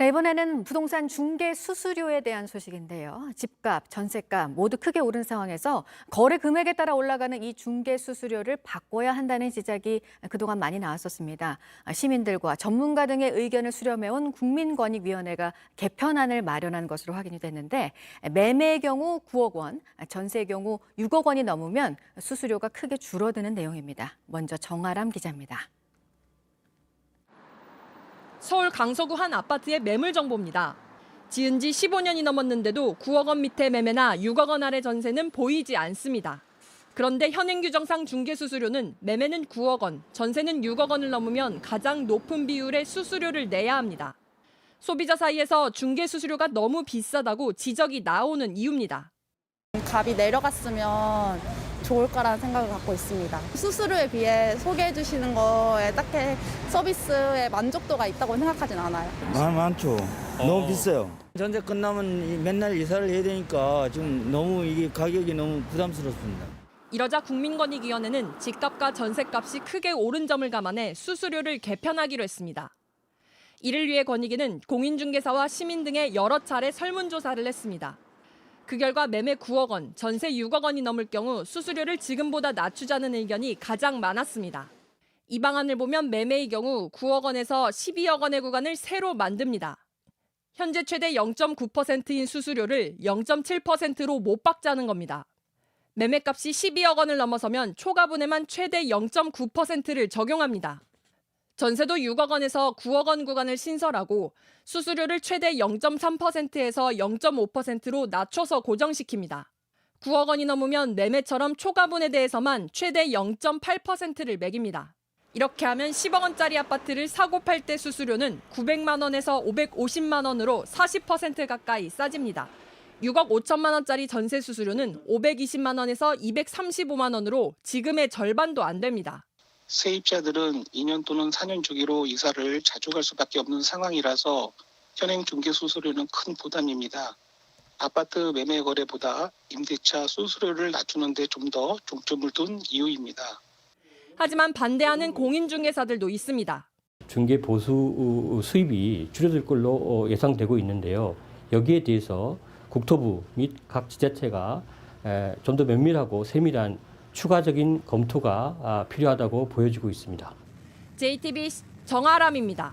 네, 이번에는 부동산 중개 수수료에 대한 소식인데요. 집값, 전셋값 모두 크게 오른 상황에서 거래 금액에 따라 올라가는 이 중개 수수료를 바꿔야 한다는 지적이 그동안 많이 나왔었습니다. 시민들과 전문가 등의 의견을 수렴해온 국민권익위원회가 개편안을 마련한 것으로 확인이 됐는데 매매의 경우 9억 원, 전세의 경우 6억 원이 넘으면 수수료가 크게 줄어드는 내용입니다. 먼저 정아람 기자입니다. 서울 강서구 한 아파트의 매물 정보입니다. 지은 지 15년이 넘었는데도 9억 원 밑에 매매나 6억 원 아래 전세는 보이지 않습니다. 그런데 현행 규정상 중개수수료는 매매는 9억 원, 전세는 6억 원을 넘으면 가장 높은 비율의 수수료를 내야 합니다. 소비자 사이에서 중개수수료가 너무 비싸다고 지적이 나오는 이유입니다. 값이 내려갔으면 좋을까라는 생각을 갖고 있습니다. 수수료에 비해 소개해 주시는 거에 딱히 서비스의 만족도가 있다고 생각하진 않아요. 많죠. 너무 비싸요. 전세 끝나면 맨날 이사를 해야 되니까 지금 너무 이게 가격이 너무 부담스럽습니다. 이러자 국민권익위원회는 집값과 전셋값이 크게 오른 점을 감안해 수수료를 개편하기로 했습니다. 이를 위해 권익위는 공인중개사와 시민 등의 여러 차례 설문조사를 했습니다. 그 결과 매매 9억 원, 전세 6억 원이 넘을 경우 수수료를 지금보다 낮추자는 의견이 가장 많았습니다. 이 방안을 보면 매매의 경우 9억 원에서 12억 원의 구간을 새로 만듭니다. 현재 최대 0.9%인 수수료를 0.7%로 못 박자는 겁니다. 매매값이 12억 원을 넘어서면 초과분에만 최대 0.9%를 적용합니다. 전세도 6억 원에서 9억 원 구간을 신설하고 수수료를 최대 0.3%에서 0.5%로 낮춰서 고정시킵니다. 9억 원이 넘으면 매매처럼 초과분에 대해서만 최대 0.8%를 매깁니다. 이렇게 하면 10억 원짜리 아파트를 사고 팔 때 수수료는 900만 원에서 550만 원으로 40% 가까이 싸집니다. 6억 5천만 원짜리 전세 수수료는 520만 원에서 235만 원으로 지금의 절반도 안 됩니다. 세입자들은 2년 또는 4년 주기로 이사를 자주 갈 수밖에 없는 상황이라서 현행 중개 수수료는 큰 부담입니다. 아파트 매매 거래보다 임대차 수수료를 낮추는 데 좀 더 중점을 둔 이유입니다. 하지만 반대하는 공인중개사들도 있습니다. 중개 보수 수입이 줄어들 걸로 예상되고 있는데요. 여기에 대해서 국토부 및 각 지자체가 좀 더 면밀하고 세밀한 추가적인 검토가 필요하다고 보여지고 있습니다. JTBC 정아람입니다.